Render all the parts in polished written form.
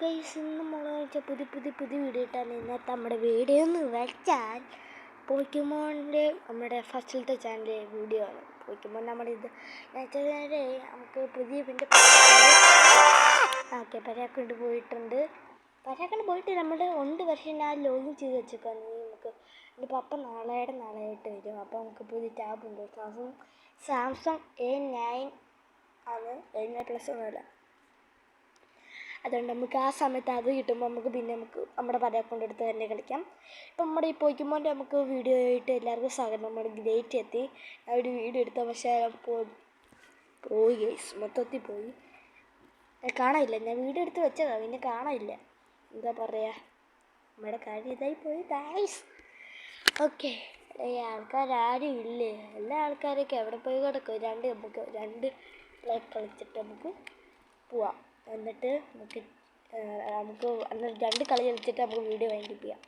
Guys ഇന്ന് മുളക് പുതിയ വീഡിയോ ഇട്ടാണ്. ഇന്നത്തെ നമ്മുടെ വീഡിയോ എന്ന് വെച്ചാൽ പോക്കിമോണിൻ്റെ നമ്മുടെ ഫസ്റ്റിലത്തെ ചാനലിലെ വീഡിയോ ആണ്. പോക്കിമോൻ നമ്മുടെ ഇത് വെച്ചാൽ നമുക്ക് പുതിയ പിന്നെ പരാക്കൊണ്ട് പോയിട്ടുണ്ട്. പരാക്കൊണ്ട് പോയിട്ട് നമ്മുടെ പക്ഷേ ഞാൻ ലോഗിൻ ചെയ്ത് വെച്ചേക്കാണ്. നമുക്ക് എൻ്റെ പപ്പ നാളെയായിട്ട് വരും. അപ്പോൾ നമുക്ക് പുതിയ ടാബ് ഉണ്ട്. സാംസങ് A9 ആണ്. A9+ ഒന്നുമല്ല. അതുകൊണ്ട് നമുക്ക് ആ സമയത്ത് അത് കിട്ടുമ്പോൾ നമുക്ക് നമ്മുടെ പരാക്കൊണ്ട് എടുത്ത് തന്നെ കളിക്കാം. ഇപ്പം നമ്മുടെ ഈ പോക്കിമോൻ്റെ നമുക്ക് വീഡിയോ ആയിട്ട് എല്ലാവർക്കും സ്വാഗതം. നമ്മൾ ഗ്രേറ്റ് എത്തി. ഞാൻ ഒരു വീഡിയോ എടുത്ത പക്ഷേ പോയി ഗൈസ്, മൊത്തത്തിൽ പോയി. കാണാനില്ല. ഞാൻ വീഡിയോ എടുത്ത് വെച്ചതാണ്, പിന്നെ കാണാനില്ല. എന്താ പറയുക, നമ്മുടെ കാര്യം ഇതായി പോയി ഗൈസ്. ഓക്കെ, ആൾക്കാരും ഇല്ലേ? എല്ലാ ആൾക്കാരൊക്കെ എവിടെ പോയി കിടക്കും. രണ്ട് പ്ലേ കളിച്ചിട്ട് നമുക്ക് പോവാം. എന്നിട്ട് നമുക്ക് രണ്ട് കളി കളിച്ചിട്ട് നമുക്ക് വീഡിയോ വൈൻഡപ്പ് ചെയ്യാം.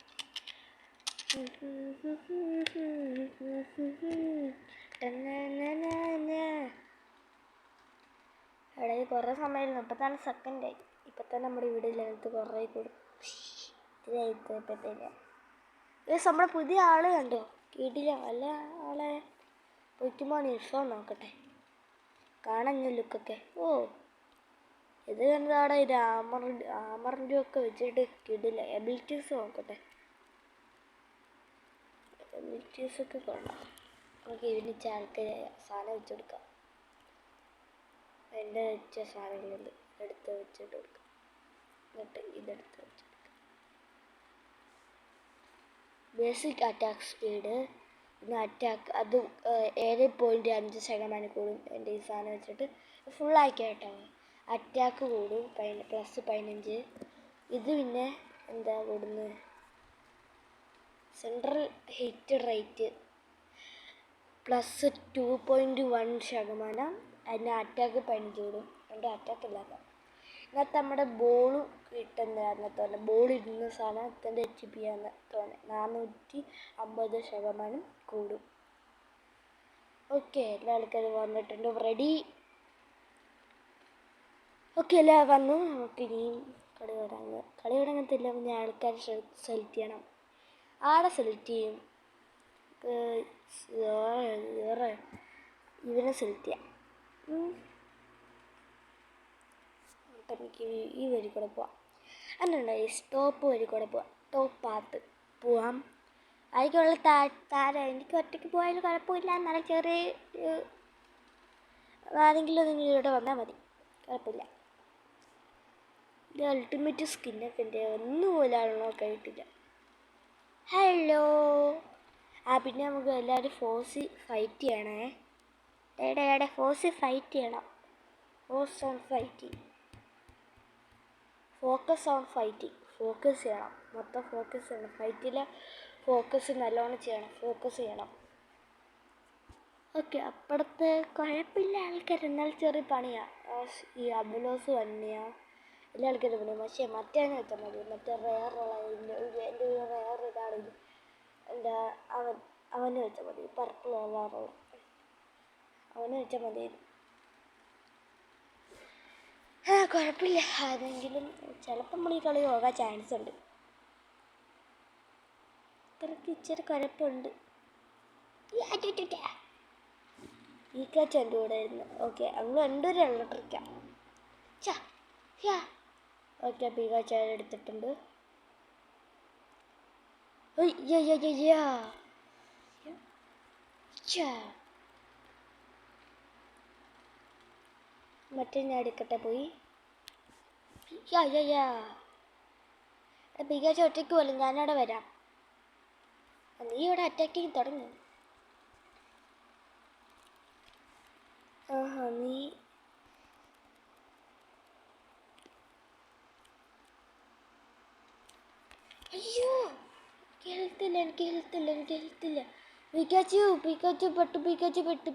ഇടയിൽ കുറേ സമയമായിരുന്നു. 34 സെക്കൻഡായി. ഇപ്പം തന്നെ നമ്മുടെ വീഡിയോ ലെങ്ത്ത് കുറേ കൂടും. ഇതായിപ്പോഴത്തേക്ക് നമ്മുടെ പുതിയ ആൾ കണ്ടോ? കിടില അല്ല ആളെ. പോക്കിമോൻ ഇൻഫോൺ നോക്കട്ടെ, കാണാൻ ലുക്കൊക്കെ. ഓ, ഇത് എന്താണ്? ഇത് ആമറിൻ്റെ ഒക്കെ വെച്ചിട്ട് കിടില്ല. എബിലിറ്റീസ് നോക്കട്ടെ. എബിലിറ്റീസൊക്കെ കൊള്ളാം. നമുക്ക് ഇതിന് ആൾക്കാർ സാധനം വെച്ച് കൊടുക്കാം. എൻ്റെ വെച്ച സാധനങ്ങളുണ്ട്, എടുത്ത് വെച്ചിട്ട് കൊടുക്കാം. എന്നിട്ട് ഇതെടുത്ത് വെച്ചെടുക്കാം. ബേസിക് അറ്റാക്ക് സ്പീഡ്, പിന്നെ അറ്റാക്ക് അത് 7.5% കൂടും. എൻ്റെ ഈ സാധനം വെച്ചിട്ട് ഫുള്ളാക്കിയാട്ടോ. അറ്റാക്ക് കൂടും +15. ഇത് പിന്നെ എന്താ കൂടുന്നത്? Central hit rate +2.1%. അതിന് അറ്റാക്ക് 15 കൂടും. എൻ്റെ അറ്റാക്ക് ഇല്ലാത്ത ഇന്നത്തെ നമ്മുടെ ബോളും കിട്ടുന്ന അതിനകത്ത് ബോൾ ഇടുന്ന സാധനത്തിൻ്റെ HP ആണ് തോന്നുന്നത് 450% കൂടും. ഓക്കെ, എല്ലാ ആൾക്കാരും വന്നിട്ടുണ്ട്. റെഡി? ഓക്കെ, എല്ലാം വന്നു. നമുക്ക് ഇനിയും കളി തുടങ്ങത്തില്ല. പിന്നെ ആൾക്കാർ സെലക്ട് ചെയ്യണം. ആടെ സെലക്ട് ചെയ്യും. ഇവനെ സെലക്ട് ചെയ്യാം. നമുക്ക് ഈ വഴി കൂടെ പോവാം. അതുണ്ടായി ടോപ്പ് വഴി കൂടെ പോവാം. ടോപ്പ് പാത്ത് പോവാം. അതിലേക്കുള്ള താരം എനിക്ക് ഒറ്റയ്ക്ക് പോയാലും കുഴപ്പമില്ല. നല്ല ചെറിയ ആരെങ്കിലും നിങ്ങൾ ഇവിടെ വന്നാൽ മതി, കുഴപ്പമില്ല. ഇത് അൾട്ടിമേറ്റ് സ്കിന്നൊക്കെ ഉണ്ട്. ഒന്നുപോലെ ആളോ കഴിയിട്ടില്ല. ഹലോ. പിന്നെ നമുക്ക് എല്ലാവരും ഫോഴ്സ് ഫൈറ്റ് ചെയ്യണേ. ഫോഴ്സ് ഫൈറ്റ് ചെയ്യണം. Focus on fighting. ഫോക്കസ് ചെയ്യണം. മൊത്തം ഫോക്കസ് ചെയ്യണം. ഫൈറ്റിൽ ഫോക്കസ് നല്ലോണം ചെയ്യണം. ഫോക്കസ് ചെയ്യണം. ഓക്കെ, അപ്പുറത്ത് കുഴപ്പമില്ല ആൾക്കാർ. എന്നാൽ ചെറിയ പണിയാണ്. ഈ അബുലോസ് തന്നെയാണ് എല്ലാ ആൾക്കാരും പണിയാണ്. പക്ഷേ മറ്റേനെ വെച്ചാൽ മതി. മറ്റേ റെയറുള്ള എൻ്റെ റെയർ ഇതാണെങ്കിൽ അവന് വെച്ചാൽ മതി. പർപ്പിൾ കളറുള്ള അവന് വെച്ചാൽ മതി. കുഴപ്പമില്ല. അതെങ്കിലും ചിലപ്പോൾ നമ്മൾ ഈ കളി പോകാൻ ചാൻസ് ഉണ്ട്. ഇത്രയ്ക്ക് ഇച്ചിരി കുഴപ്പമുണ്ട്. ഈ കാച്ച എൻ്റെ കൂടെ ആയിരുന്നു. ഓക്കെ, അങ്ങ് രണ്ടുപേരും ഇലക്ട്രിക്കാം. ഓക്കെ, പീകാച്ച എടുത്തിട്ടുണ്ട്. മറ്റേ ഞാൻ എടുക്കട്ടെ പോയി. പീകാച്ച ഒറ്റയ്ക്ക് പോലെ ഞാനവിടെ വരാം. നീ ഇവിടെ അറ്റാക്കിങ് തുടങ്ങി. നീ അയ്യോ, എനിക്ക് ഹെൽത്തില്ല. പീക്കാച്ചു പെട്ടു.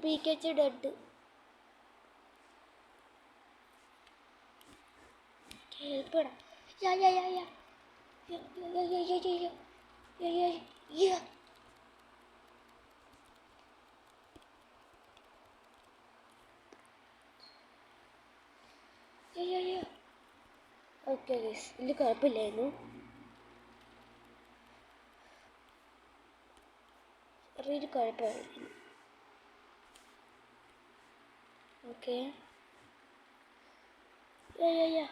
Pikachu dead. ഹെൽപ്പടാ. ഓക്കെ ഗൈസ്, വലിയ കുഴപ്പമില്ലായിരുന്നു. ചെറിയൊരു കുഴപ്പമായിരുന്നു. ഓക്കെ യാ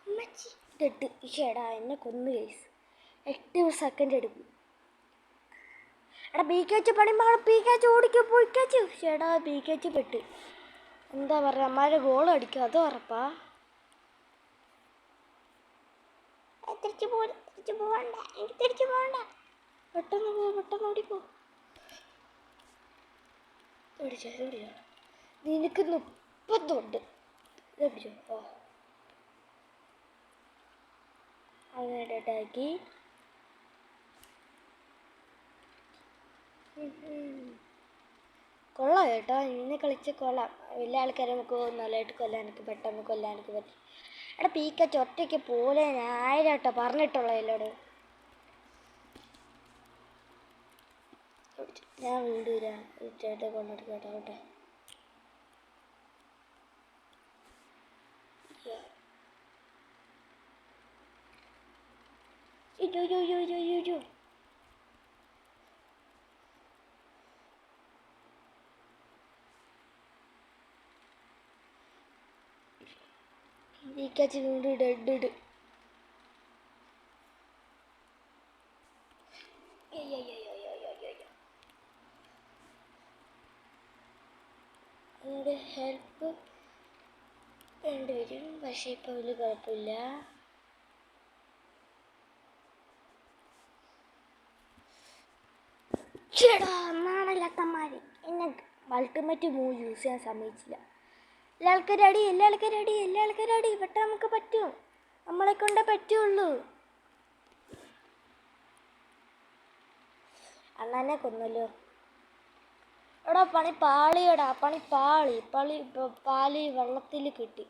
അമ്മച്ചി ഇട്ട് ചേടാ എന്നെ കൊന്നു ഗൈസ്. 8 സെക്കൻഡ് എടുക്കും. എടാ ബീക്കാച്ച് പണിമാണം, പീക്കാച്ച് ഓടിക്കോ പോയിക്കാച്ചു. ചേടാ ബീക്കാച്ച് പെട്ട്. എന്താ പറയുക, അമ്മാരെ ഗോൾ അടിക്കും, അത് ഉറപ്പാ. തിരിച്ചു പോകണ്ട, എനിക്ക് തിരിച്ചു പോകണ്ട. പെട്ടെന്ന് ഓടിപ്പോ. ഓടിച്ചോ നിനക്ക് 30 ഉണ്ട്. ഇതടിച്ചോ. ഓ അങ്ങനെ അറ്റാക്കി. കൊള്ളാം കേട്ടോ, ഇന്ന് കളിച്ച് കൊള്ളാം. വലിയ ആൾക്കാരെ നമുക്ക് നല്ലതായിട്ട് കൊല്ലാനൊക്കെ പെട്ടെന്ന് കൊല്ലാനൊക്കെ പറ്റും. എടാ പീക്കാച്ച് ഒറ്റയ്ക്ക് പോലെ ഞായരം കേട്ടോ പറഞ്ഞിട്ടുള്ള എന്നോട്. ഞാൻ വീട് വരാം, ചേട്ടൻ കൊണ്ടെടുക്കട്ടോ കേട്ടോ. യോ പീക്കാച്ച് വീണ്ടും ഡെഡ്. അതിനോട് ഹെൽപ്പ് വേണ്ടിവരും, പക്ഷേ ഇപ്പോൾ വലിയ കുഴപ്പമില്ല. ചേടാ നാണല്ലാത്തമാര് എന്നെ അൾട്ടിമേറ്റ് മൂവ് യൂസ് ചെയ്യാൻ സമ്മതിച്ചില്ല. എല്ലാ ആൾക്കാരും അടി. പെട്ടെന്ന് നമുക്ക് പറ്റും, നമ്മളെ കൊണ്ടേ പറ്റുള്ളൂ. അണ്ണനെ കൊന്നല്ലോ. എടാ പണി പാളി വെള്ളത്തിൽ കിട്ടി.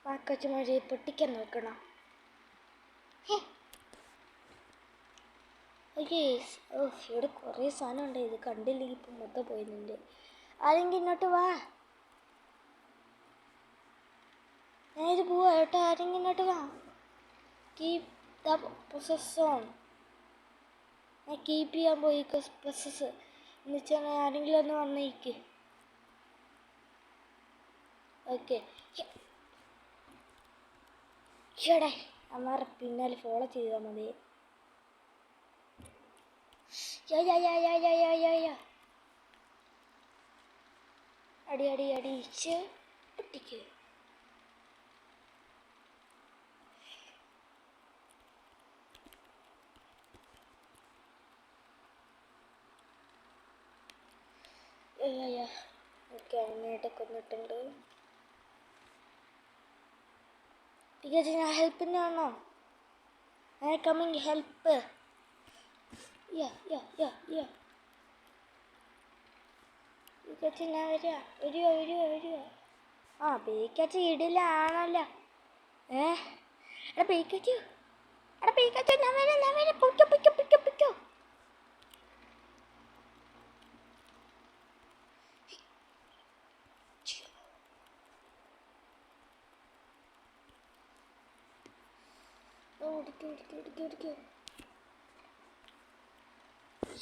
വാക്കച്ചുമാരി പൊട്ടിക്കാൻ നോക്കണം. ഇവിടെ കുറേ സാധനം ഉണ്ട്, ഇത് കണ്ടില്ലെങ്കിൽ ഇപ്പം മൊത്തം പോയിരുന്നുണ്ട്. ആരെങ്കിലും ഇങ്ങോട്ട് വാ, ഞാനിത് പോവാ കേട്ടോ. ആരെങ്കിലും ഇങ്ങോട്ട് വാ. Keep the process on. ഞാൻ കീപ്പ് ചെയ്യാൻ പോയി പ്രോസസ് എന്ന് വെച്ചാൽ ആരെങ്കിലും ഒന്ന് വന്നേക്ക്. ഓക്കെ ചേടേ അമ്മാരെ പിന്നാലെ ഫോളോ ചെയ്താൽ മതി. അടിച്ച് പൊട്ടിക്ക്. ഓക്കെ അങ്ങനെയായിട്ട് കൊന്നിട്ടുണ്ട്. പീക്കാച്ച് ഞാൻ ഹെൽപ്പിനാണോ? I coming help. പീക്കാച്ച് ഞാൻ വരുക. ആ പീക്കാച്ച് ഇടലാണല്ലോ. എടാ പീക്കാച്ച് ഞാൻ വരാം. പൊയ്ക്കോ. ഓടിക്കോ.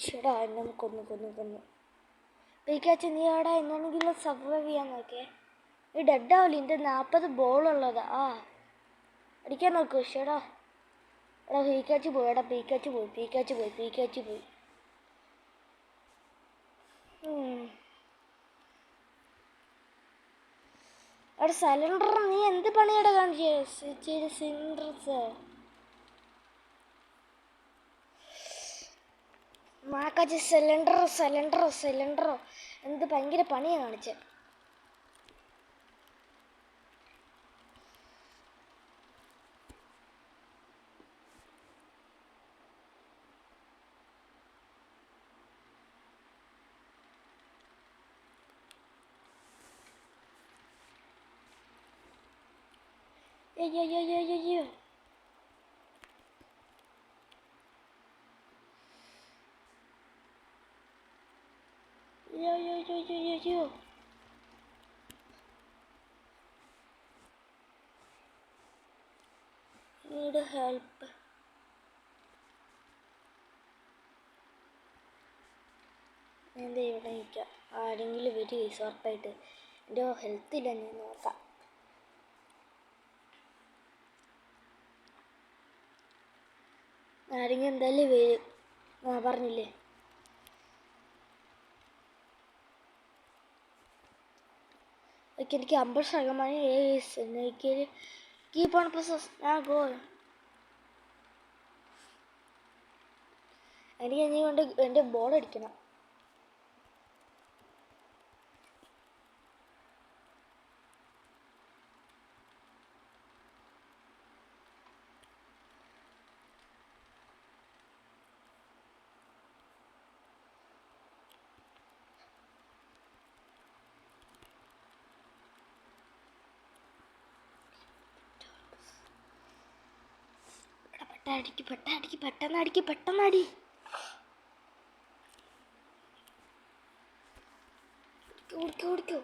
ചേടാ എന്നെ കൊന്നു. പീക്കാച്ച് നീ ആടാ എന്നാണെങ്കിലും സർവൈവ് ചെയ്യാൻ നോക്കേ. ഈ ഡെഡ് ആവില്ല, ഇതിൻ്റെ 40 ബോളുള്ളതാ. അടിക്കാൻ നോക്കൂ. ചേടാ പീക്കാച്ച് പോയി. അവിടെ സിലിണ്ടർ നീ എന്ത് പണിയുടെ കാണിച്ചേ? സിലിണ്ടർസ് മാക്കാച്ച് സിലിണ്ടറോ എന്ത് ഭയങ്കര പണിയാണ് കാണിച്ചത്. അയ്യോ അയ്യോ അയ്യോ അയ്യോ അയ്യോ അയ്യോ അയ്യോ അയ്യോ അയ്യോ നീഡ് ഹെൽപ്പ്. എന്താ ഇവിടെ നിൽക്കാം, ആരെങ്കിലും വരും ഉറപ്പായിട്ട്. എൻ്റെ ഹെൽത്ത് ഇല്ല, ഞാൻ നോക്കാം. ആരെങ്കിലും എന്തായാലും വരും. പറഞ്ഞില്ലേ. ഓക്കെ, എനിക്ക് 50% എനിക്ക് കീപ്പ് ഓൺ പ്രോസസ്. എനിക്ക് ഇനി കൊണ്ട് എൻ്റെ ബോൾ അടിക്കണം. പെട്ടെന്നടി. ഓടിക്കോ.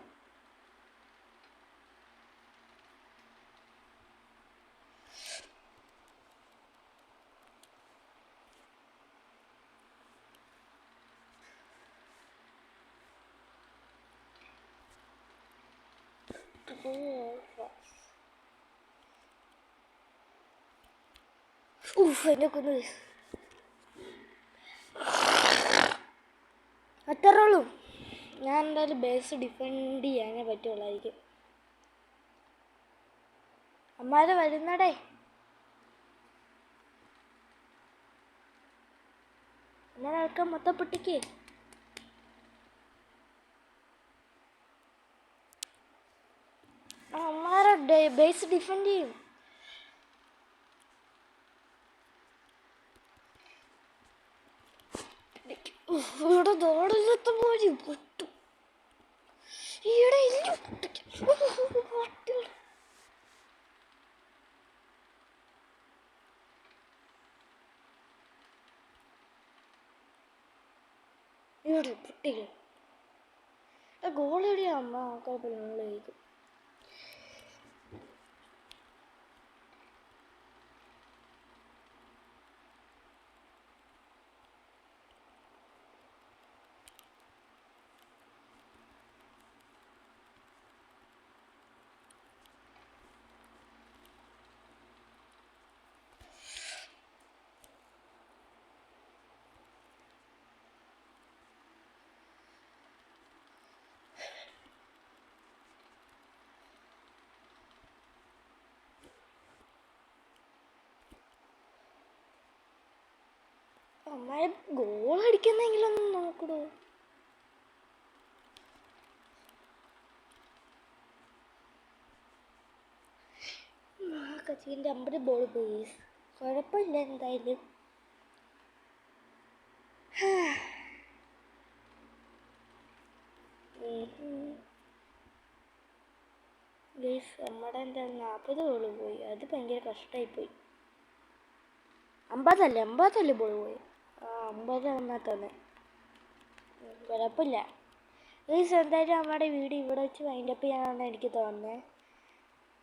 എന്നെ കൊന്നു. അത്രേ ഉള്ളൂ. ഞാൻ എന്തായാലും ബേസ് ഡിഫെൻഡ് ചെയ്യാനേ പറ്റുള്ളായിരിക്കും. അമ്മാരെ വരുന്നടേ. അമ്മാരെ ആൾക്കാർ മൊത്തം പൊട്ടിക്ക്. അമ്മാരെ ബേസ് ഡിഫെൻഡ് ചെയ്യും. ഇവിടെ ദോടില്ലാത്ത പോലെ പൊട്ടും. ഇവിടെ ഇവിടെ പൊട്ടില്ല. ഗോൾ എവിടെയാ? അമ്മ കുഴപ്പമില്ല, നമ്മൾ കഴിക്കും. അമ്മായി ഗോൾ അടിക്കുന്നെങ്കിലും ഒന്ന് നോക്കടോ. കച്ചിൻ്റെ 50 ബോൾ പോയി. കുഴപ്പമില്ല എന്തായാലും. നമ്മുടെ എന്താ 40 ബോൾ പോയി. അത് ഭയങ്കര കഷ്ടമായിപ്പോയി. 50 ബോൾ പോയി. 50 വന്നാൽ തന്നെ കുഴപ്പമില്ല. എന്തായാലും നമ്മുടെ വീഡിയോ ഇവിടെ വെച്ച് വൈൻഡപ്പ് ചെയ്യാനാണ് എനിക്ക് തോന്നുന്നത്.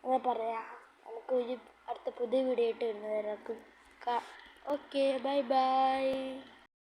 അതാ പറയാം, നമുക്ക് ഒരു അടുത്ത പുതിയ വീഡിയോ ആയിട്ട് വരുന്നവരാക്കും. Okay, by.